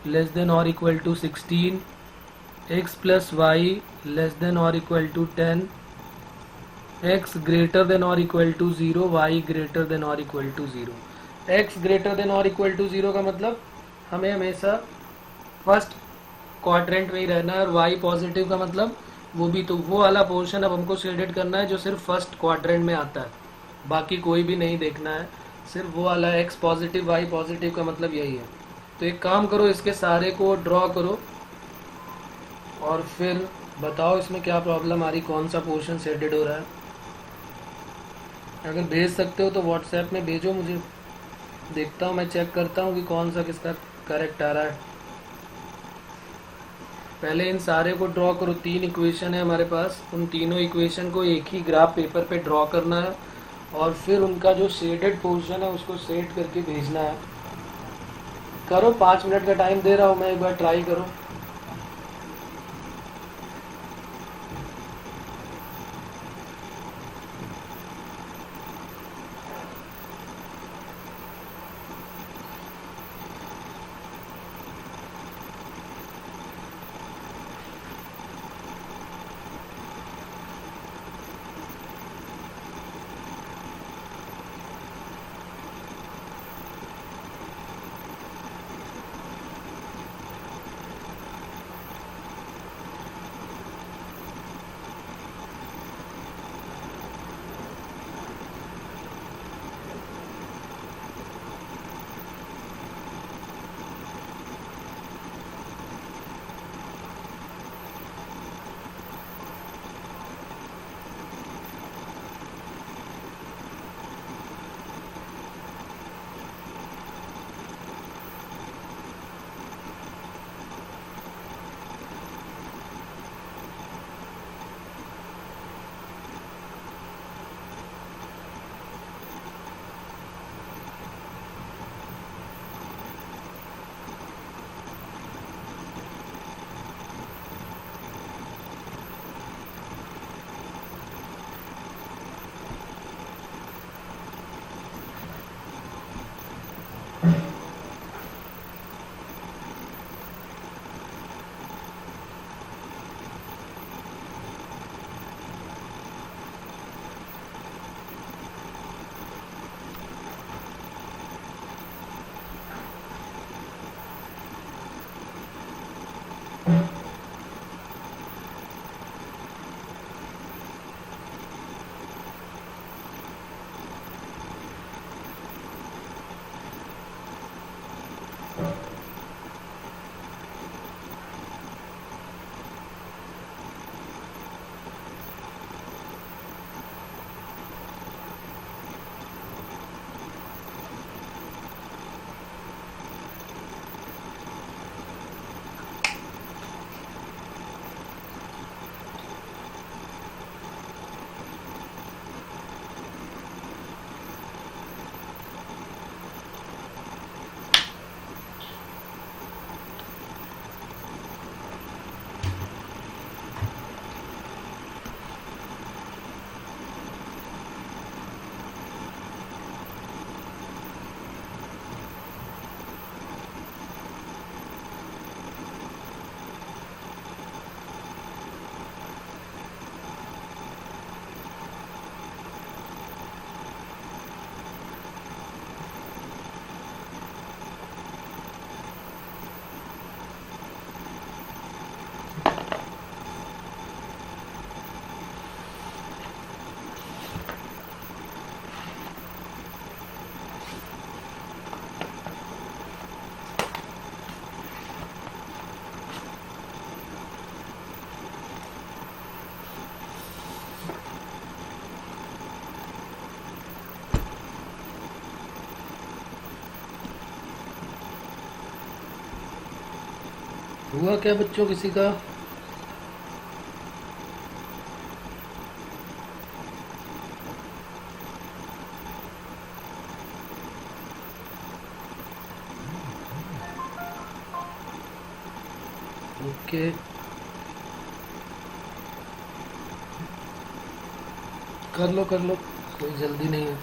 less than और equal to 16, x + y less than और equal to 10, x greater than और equal to 0, y greater than और equal to 0। x greater than और equal to 0 का मतलब हमें हमेशा फर्स्ट क्वाड्रेंट में ही रहना है, और y पॉजिटिव का मतलब वो भी तो वो वाला पोर्शन अब हमको शेडेड करना है जो सिर्फ फर्स्ट क्वाड्रेंट में आता है, बाकी कोई भी नहीं देखना है, सिर्फ वो वाला x पॉजिटिव y पॉजिटिव का मतलब यही है। तो एक काम करो, इसके सारे को ड्रॉ करो और फिर बताओ इसमें क्या प्रॉब्लम आ रही, कौन सा पोर्शन शेडेड हो रहा है। अगर भेज सकते हो तो व्हाट्सएप में भेजो, मुझे देखता हूँ, मैं चेक करता हूँ कि कौन सा किसका करेक्ट आ रहा है। पहले इन सारे को ड्रॉ करो। 3 इक्वेशन है हमारे पास, उन तीनों इक्वेशन को एक ही ग्राफ पेपर पे ड्रॉ करना है और फिर उनका जो शेडेड पोर्शन है उसको शेड करके भेजना है। करो, 5 मिनट का टाइम दे रहा हूँ मैं, एक बार ट्राई करो। हुआ क्या बच्चों किसी का? ओके, कर लो, कोई जल्दी नहीं है।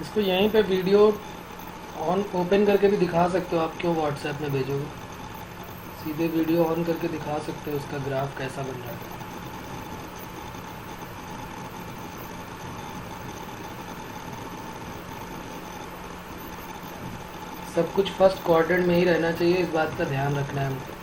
इसको यहीं पे वीडियो ऑन ओपन करके भी दिखा सकते हो आप, क्यों व्हाट्सएप में भेजोगे? सीधे वीडियो ऑन करके दिखा सकते हो उसका ग्राफ कैसा बन रहा है। सब कुछ फर्स्ट क्वाड्रेंट में ही रहना चाहिए, इस बात का ध्यान रखना है हमको।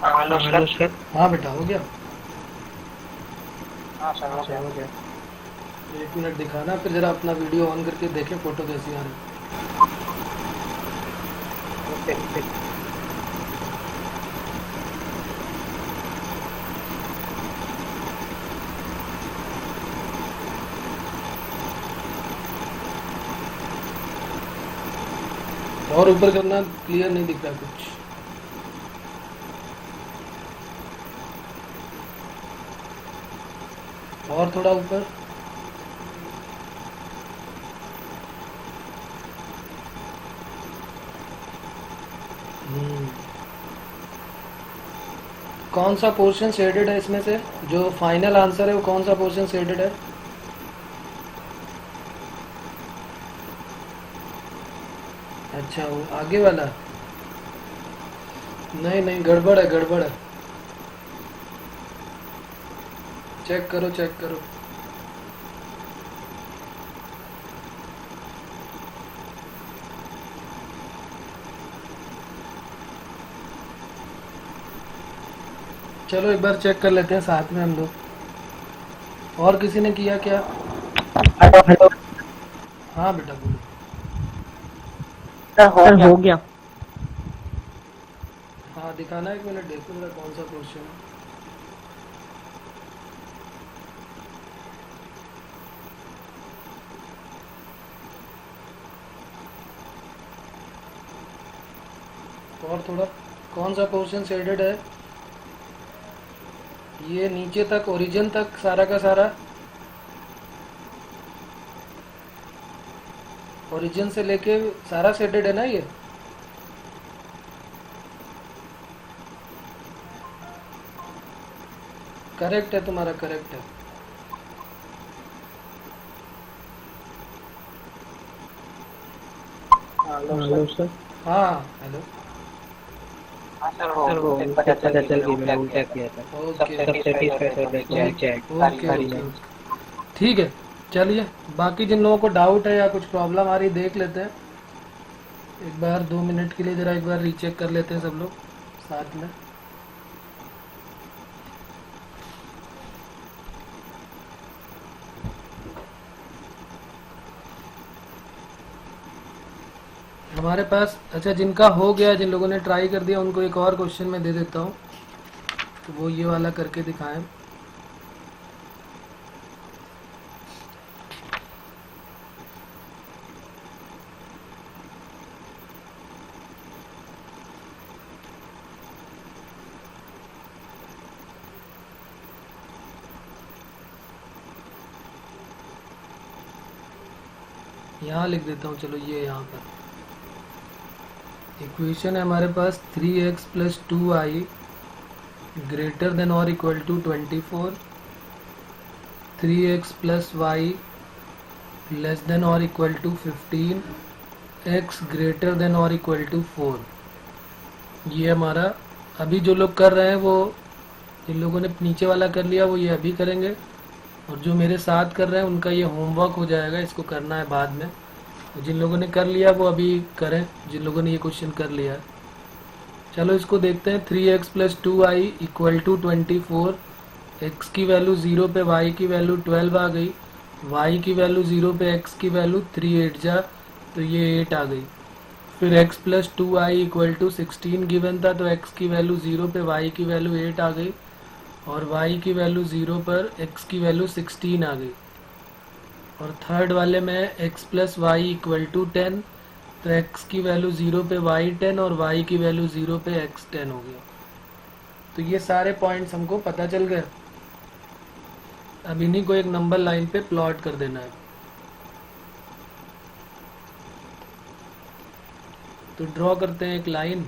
Hello sir. हाँ बेटा, हो गया। हाँ सर, हो गया। 1 मिनट दिखाना, फिर जरा अपना वीडियो ऑन करके देखें फोटो कैसी आ रही है। ओके। और ऊपर करना, क्लियर नहीं दिख रहा कुछ। और थोड़ा ऊपर। कौन सा पोर्शन शेडेड है इसमें से? जो फाइनल आंसर है वो कौन सा पोर्शन शेडेड है? अच्छा, वो आगे वाला। नहीं नहीं, गड़बड़ है, गड़बड़ है। चेक करो, चेक करो। चलो एक बार चेक कर लेते हैं साथ में हम लोग। और किसी ने किया क्या? हेलो हाँ बेटा, बोलो। सर, हो गया। हाँ दिखाना, 1 मिनट देखो जरा कौन सा क्वेश्चन है। और थोड़ा, कौन सा पोर्शन शेडेड है? ये नीचे तक, ओरिजिन तक, सारा का सारा। ओरिजिन से लेके सारा शेडेड है ना ये? करेक्ट है तुम्हारा, करेक्ट है। Hello sir. हाँ हेलो। हाँ सर, वो पता चल गई, मैंने उल्टा किया था। ओके सब सेटिस्फाइड हो गया, चेक ओके ओके, ठीक है। चलिए, बाकी जिन लोगों को डाउट है या कुछ प्रॉब्लम आ रही देख लेते हैं एक बार। 2 मिनट के लिए जरा एक बार रीचेक कर लेते हैं सब लोग साथ में। हमारे पास, अच्छा जिनका हो गया, जिन लोगों ने ट्राई कर दिया, उनको एक और क्वेश्चन मैं दे देता हूँ, तो वो ये वाला करके दिखाएं। यहाँ लिख देता हूँ, चलो ये यहाँ पर इक्वेशन है हमारे पास 3x plus 2y greater than और equal to 24, 3x plus Y less than और equal to 15, x greater than और इक्वल टू 4। ये हमारा अभी जो लोग कर रहे हैं वो, जिन लोगों ने नीचे वाला कर लिया वो ये अभी करेंगे, और जो मेरे साथ कर रहे हैं उनका ये होमवर्क हो जाएगा, इसको करना है बाद में। तो जिन लोगों ने कर लिया वो अभी करें, जिन लोगों ने ये क्वेश्चन कर लिया है। चलो इसको देखते हैं। 3x plus 2y equal to 24, x की वैल्यू 0 पे y की वैल्यू 12 आ गई, y की वैल्यू 0 पे x की वैल्यू 3 8 जा, तो ये 8 आ गई। फिर x plus 2y equal to 16 given था, तो x की वैल्यू 0 पे y की वैल्यू 8 आ गई, और y की वैल्यू 0 पर x की वैल्यू 16 आ गई। और थर्ड वाले में x plus y equal to 10, तो x की वैल्यू 0 पे y 10 और y की वैल्यू 0 पे x 10 हो गया। तो ये सारे पॉइंट्स हमको पता चल गए। अब इन्हीं को एक नंबर लाइन पे प्लॉट कर देना है। तो ड्रॉ करते हैं एक लाइन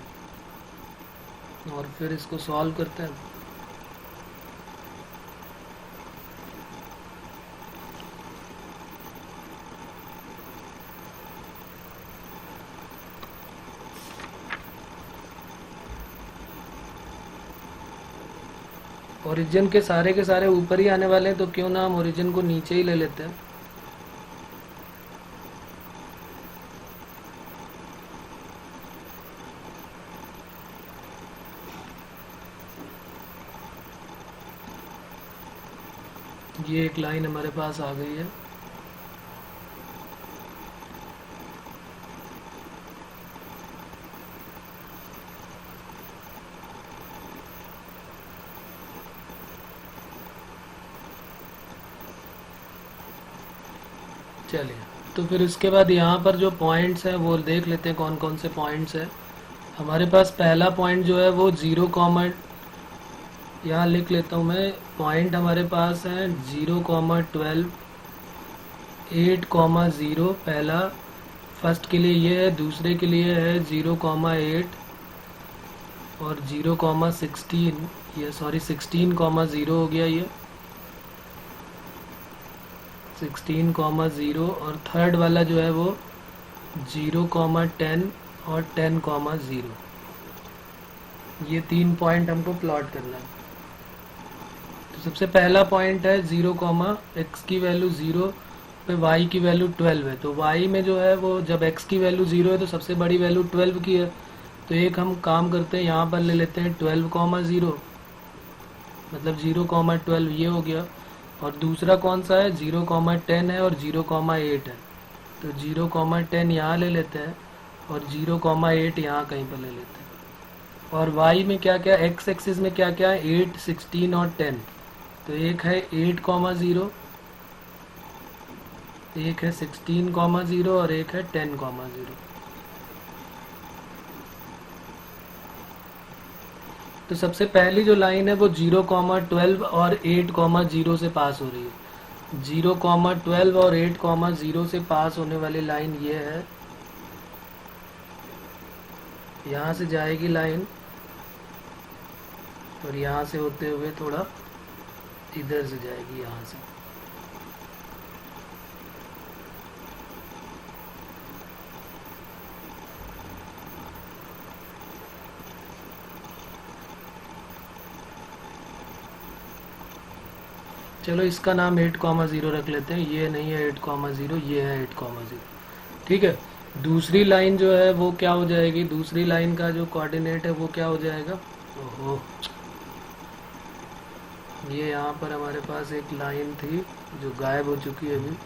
और फिर इसको सॉल्व करते हैं। ओरिजिन के सारे ऊपर ही आने वाले हैं, तो क्यों ना हम ओरिजिन को नीचे ही ले लेते हैं। ये एक लाइन हमारे पास आ गई है। चलिए, तो फिर इसके बाद यहाँ पर जो पॉइंट्स हैं वो देख लेते हैं कौन कौन से पॉइंट्स हैं। हमारे पास पहला पॉइंट जो है वो 0 कॉमा, यहाँ लिख लेता हूँ मैं। पॉइंट हमारे पास है 0,12, 8,0 पहला, फर्स्ट के लिए ये है, दूसरे के लिए है 0,8 और 0,16, ये सॉरी 16,0 हो गया, ये 16,0। और थर्ड वाला जो है वो 0,10 और 10,0। ये 3 पॉइंट हमको प्लॉट करना है। तो सबसे पहला पॉइंट है 0, x की वैल्यू 0 पे y की वैल्यू 12 है। तो y में जो है वो जब x की वैल्यू 0 है तो सबसे बड़ी वैल्यू 12 की है। तो एक हम काम करते हैं, यहाँ पर ले लेते हैं 12,0, मतलब 0,12 ये हो गया। और दूसरा कौन सा है, 0,10 है और 0,8 है। तो 0,10 यहाँ ले लेते हैं और 0,8 यहाँ कहीं पर ले लेते हैं। और y में क्या क्या, x एक्सिस में क्या क्या है, 8, 16 और 10। तो एक है 8,0, एक है 16,0 और एक है 10,0। तो सबसे पहली जो लाइन है वो 0,12 और 8,0 से पास हो रही है। 0,12 और 8,0 से पास होने वाली लाइन ये है। यहाँ से जाएगी लाइन और यहाँ से होते हुए थोड़ा इधर से जाएगी, यहाँ से। चलो इसका नाम 8,0 रख लेते हैं। ये नहीं है 8,0, ये है 8,0। ठीक है। दूसरी लाइन जो है वो क्या हो जाएगी, दूसरी लाइन का जो कोऑर्डिनेट है वो क्या हो जाएगा, ओहो, ये यहाँ पर हमारे पास एक लाइन थी जो गायब हो चुकी है अभी।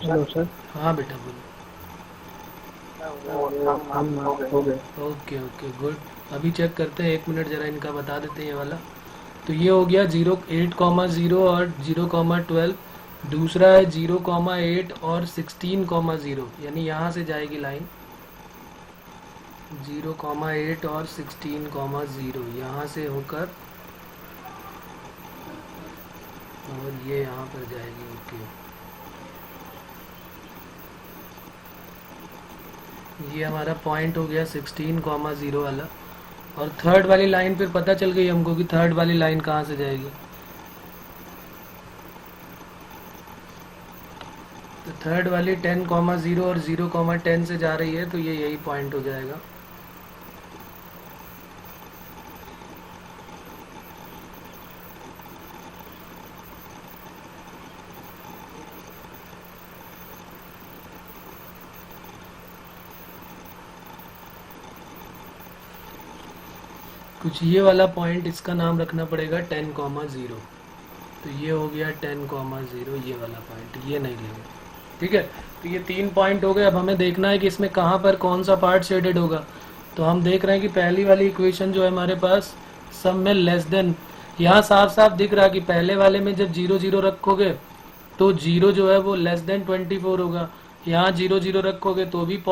Hello sir. हाँ बेटा बोलो। हम हो गए। Okay okay good. अभी चेक करते हैं, 1 मिनट जरा इनका बता देते हैं ये वाला। तो ये हो गया 8,0 और 0,12, दूसरा है 0,8 और 16,0, यानी यहाँ से जाएगी लाइन 0,8 और 16,0 यहाँ से होकर और ये यहाँ पर जाएगी। ओके, ये हमारा पॉइंट हो गया 16,0 वाला। और थर्ड वाली लाइन फिर पता चल गई हमको कि थर्ड वाली लाइन कहाँ से जाएगी। तो थर्ड वाली 10,0 और 0,10 से जा रही है, तो ये यही पॉइंट हो जाएगा। कुछ ये वाला पॉइंट, इसका नाम रखना पड़ेगा 10,0। तो ये हो गया 10,0, ये वाला पॉइंट, ये नहीं लेंगे। ठीक है, तो ये 3 पॉइंट हो गए। अब हमें देखना है कि इसमें कहाँ पर कौन सा पार्ट शेडेड होगा। तो हम देख रहे हैं कि पहली वाली इक्वेशन जो है हमारे पास, सब में लेस देन, यहाँ साफ साफ दिख रहा है कि पहले वाले में जब 0 0 रखोगे तो 0 जो है वो लेस देन 24 होगा। यहाँ 0 0 रखोगे तो भी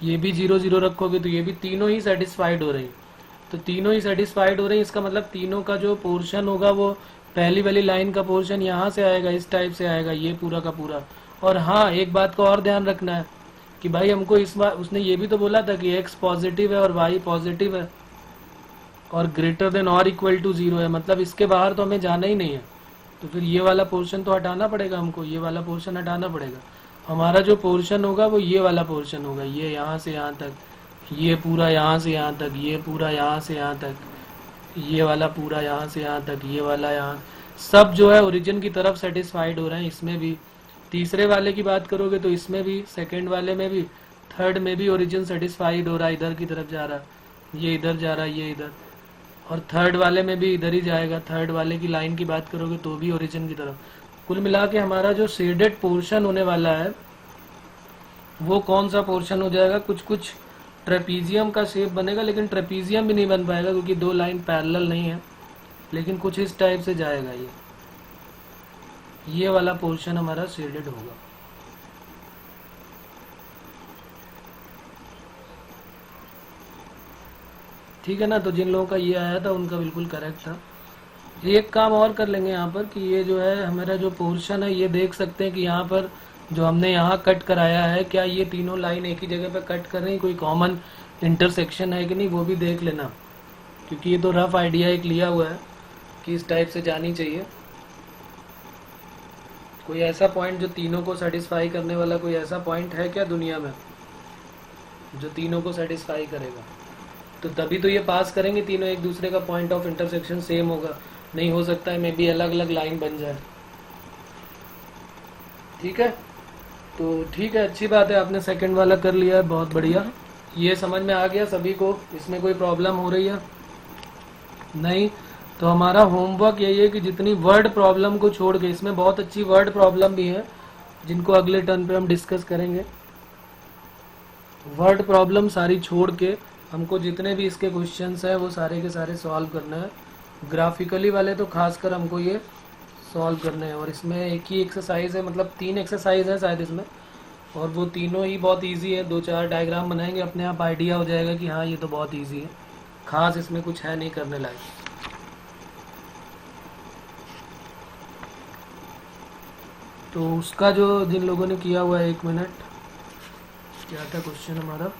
ये भी 0 0 रखोगे तो ये भी, तीनों ही सेटिस्फाइड हो रही। तो तीनों ही सेटिस्फाइड हो रहे हैं, इसका मतलब तीनों का जो पोर्शन होगा वो पहली वाली लाइन का पोर्शन यहाँ से आएगा, इस टाइप से आएगा, ये पूरा का पूरा। और हाँ, एक बात का और ध्यान रखना है कि भाई हमको इस बार उसने ये भी तो बोला था कि x पॉजिटिव है और y पॉजिटिव है और ग्रेटर देन और इक्वल टू 0 है, मतलब इसके बाहर तो हमें जाना ही नहीं है। तो फिर ये वाला पोर्शन तो हटाना पड़ेगा हमको, ये वाला पोर्शन हटाना पड़ेगा। हमारा जो पोर्शन होगा वो ये वाला पोर्शन होगा, ये यहाँ से यहाँ तक, ये पूरा यहाँ से यहाँ तक, ये पूरा यहाँ से यहाँ तक, ये वाला पूरा यहाँ से यहाँ तक, ये वाला यहाँ, सब जो है ओरिजिन की तरफ सेटिस्फाइड हो रहे हैं। इसमें भी तीसरे वाले की बात करोगे तो इसमें भी, सेकंड वाले में भी, थर्ड में भी ओरिजिन सेटिस्फाइड हो रहा है, इधर की तरफ जा रहा है, ये इधर जा रहा है, ये इधर, और थर्ड वाले में भी इधर ही जाएगा। थर्ड वाले की लाइन की बात करोगे तो भी ओरिजिन की तरफ। कुल मिला के हमारा जो शेडेड पोर्शन होने वाला है वो कौन सा पोर्शन हो जाएगा, कुछ कुछ ट्रेपीजियम का शेप बनेगा, लेकिन ट्रेपीजियम भी नहीं बन पाएगा क्योंकि 2 लाइन पैरेलल नहीं है, लेकिन कुछ इस टाइप से जाएगा। ये वाला पोर्शन हमारा शेडेड होगा। ठीक है ना, तो जिन लोगों का ये आया था उनका बिल्कुल करेक्ट था। एक काम और कर लेंगे यहाँ पर कि ये जो है हमारा जो पोर्शन है, ये देख सकते हैं कि यहाँ पर जो हमने यहाँ कट कराया है, क्या ये तीनों लाइन एक ही जगह पे कट कर रही है, कोई कॉमन इंटरसेक्शन है कि नहीं, वो भी देख लेना, क्योंकि ये तो रफ आइडिया एक लिया हुआ है कि इस टाइप से जानी चाहिए। कोई ऐसा पॉइंट जो तीनों को सेटिस्फाई करने वाला, कोई ऐसा पॉइंट है क्या दुनिया में जो तीनों को सेटिस्फाई करेगा? तो तभी तो ये पास करेंगे तीनों, एक दूसरे का पॉइंट ऑफ इंटरसेक्शन सेम होगा। नहीं हो सकता है मे बी अलग अलग लाइन बन जाए। ठीक है, तो ठीक है, अच्छी बात है, आपने सेकंड वाला कर लिया है, बहुत बढ़िया। ये समझ में आ गया सभी को? इसमें कोई प्रॉब्लम हो रही है? नहीं? तो हमारा होमवर्क यही है कि जितनी वर्ड प्रॉब्लम को छोड़ के, इसमें बहुत अच्छी वर्ड प्रॉब्लम भी है जिनको अगले टर्न पे हम डिस्कस करेंगे। वर्ड प्रॉब्लम सारी छोड़ के हमको जितने भी इसके क्वेश्चंस हैं वो सारे के सारे सॉल्व करना है। ग्राफिकली वाले तो खासकर हमको ये सॉल्व करने हैं। और इसमें एक ही एक्सरसाइज है, मतलब 3 एक्सरसाइज है शायद इसमें, और वो तीनों ही बहुत इजी है। 2-4 डायग्राम बनाएंगे, अपने आप आइडिया हो जाएगा कि हाँ ये तो बहुत इजी है, खास इसमें कुछ है नहीं करने लायक। तो उसका जो जिन लोगों ने किया हुआ है, 1 मिनट, क्या था क्वेश्चन हमारा?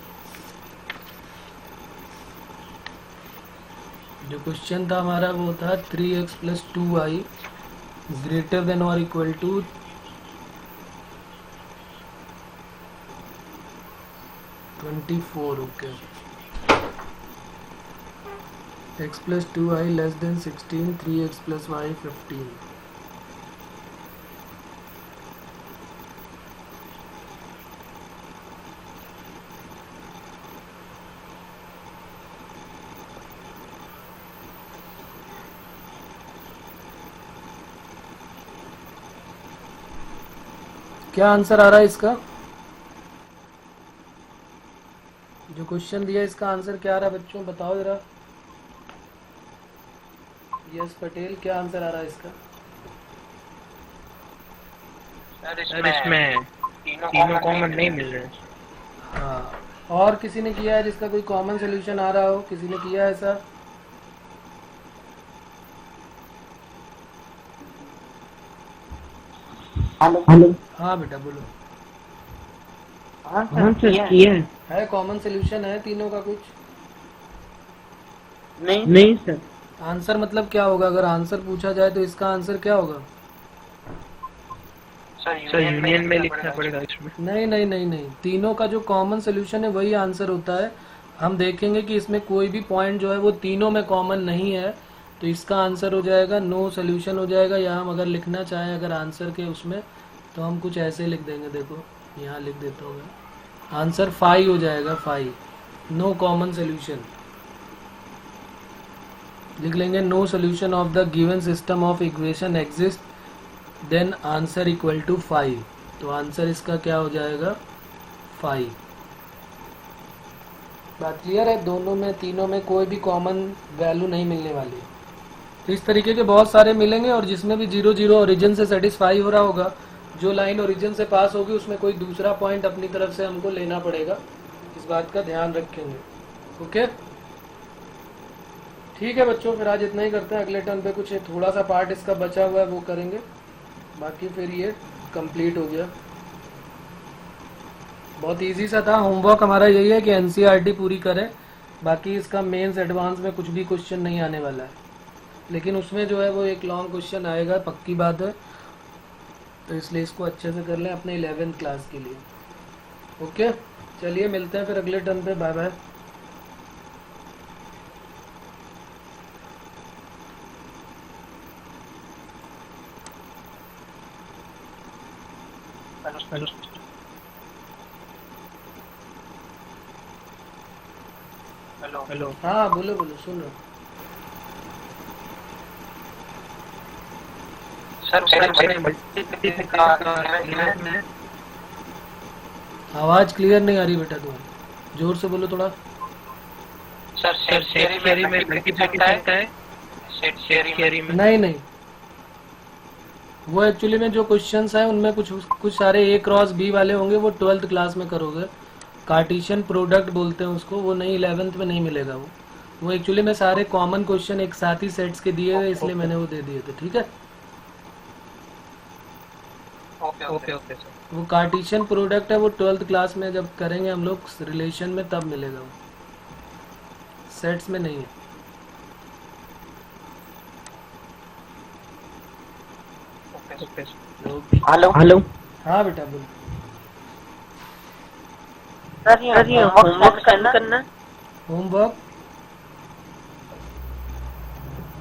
जो क्वेश्चन था हमारा वो था 3x + 2y ग्रेटर देन और equal to 24। Okay, x + 2y less than 16, 3x + y 15। क्या आंसर आ रहा है इसका? जो क्वेश्चन दिया इसका आंसर क्या आ रहा है बच्चों, बताओ जरा। यस पटेल, क्या आंसर आ रहा है इसका? सर इसमें तीनों कॉमन नहीं मिल रहे। हाँ, और किसी ने किया है जिसका कोई कॉमन सोल्यूशन आ रहा हो? किसी ने किया है ऐसा? हेलो। हाँ बेटा बोलो। हाँ सर किया है कॉमन सोल्यूशन है तीनों का कुछ? नहीं सर। आंसर मतलब क्या होगा? अगर आंसर पूछा जाए तो इसका आंसर क्या होगा? सर यूनियन में लिखना पड़ेगा इसमें। नहीं नहीं नहीं नहीं, तीनों का जो कॉमन सोल्यूशन है वही आंसर होता है। हम देखेंगे कि इसमें कोई भी पॉइंट जो है वो तीनों में कॉमन नहीं है, तो इसका आंसर हो जाएगा नो सोल्यूशन हो जाएगा। या हम अगर लिखना चाहें अगर आंसर के उसमें, तो हम कुछ ऐसे लिख देंगे। देखो यहाँ लिख देता हूँ मैं, आंसर 5 हो जाएगा। 5 नो कॉमन सोल्यूशन लिख लेंगे। No solution of the given system of equation exist, then answer equal to 5। तो आंसर इसका क्या हो जाएगा? 5। बात क्लियर है? दोनों में तीनों में कोई भी कॉमन वैल्यू नहीं मिलने वाली है। तो इस तरीके के बहुत सारे मिलेंगे, और जिसमें भी 0 0 ओरिजिन से सेटिस्फाई हो रहा होगा, जो लाइन ओरिजिन से पास होगी उसमें कोई दूसरा पॉइंट अपनी तरफ से हमको लेना पड़ेगा। इस बात का ध्यान रखेंगे। ओके ठीक है बच्चों, फिर आज इतना ही करते हैं। अगले टर्न पे कुछ थोड़ा सा पार्ट इसका बचा हुआ है वो करेंगे, बाकी फिर ये कंप्लीट हो गया। बहुत इजी सा था। होमवर्क हमारा यही है कि एनसीईआरटी पूरी करें, बाकी इसका मेंस एडवांस में कुछ भी क्वेश्चन नहीं आने वाला है, लेकिन उसमें जो है वो एक लॉन्ग क्वेश्चन आएगा, पक्की बात है। तो इसलिए इसको अच्छे से कर लें अपने 11th क्लास के लिए। ओके चलिए मिलते हैं फिर अगले टर्न पे। Bye bye. हेलो। हाँ बोलो बोलो, सुन रहा हूँ। आवाज क्लियर नहीं आ रही बेटा तुम्हारी, जोर से बोलो थोड़ा। सर सेट थियरी में मल्टीप्लिकेशन है, सेट थियरी में नहीं नहीं, वो एक्चुअली में जो क्वेश्चंस हैं उनमें कुछ सारे ए क्रॉस बी वाले होंगे, वो 12th क्लास में करोगे। कार्टेशियन प्रोडक्ट बोलते हैं उसको, वो नहीं 11th में नहीं मिलेगा। वो एक्चुअली में सारे कॉमन क्वेश्चन एक साथ ही सेट्स के दिए हुए, इसलिए मैंने वो दे दिए थे। ठीक है ओके सर। वो कार्टेशियन प्रोडक्ट है, वो 12th क्लास में जब करेंगे हम लोग रिलेशन में तब मिलेगा, वो सेट्स में नहीं है। हेलो। हाँ बेटा बोलो। सर ये होमवर्क करना होमवर्क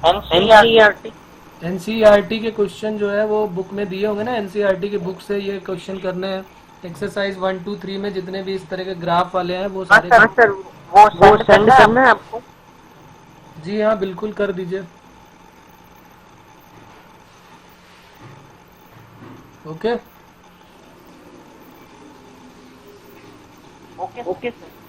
एनसीईआरटी एनसीईआरटी के क्वेश्चन जो है वो बुक में दिए होंगे ना। एनसीईआरटी की बुक से ये क्वेश्चन करने हैं। एक्सरसाइज 1 2 3 में जितने भी इस तरह के ग्राफ वाले हैं वो सारे सर वो सेंड करना है आपको। जी हाँ बिल्कुल कर दीजिए। Okay okay sir.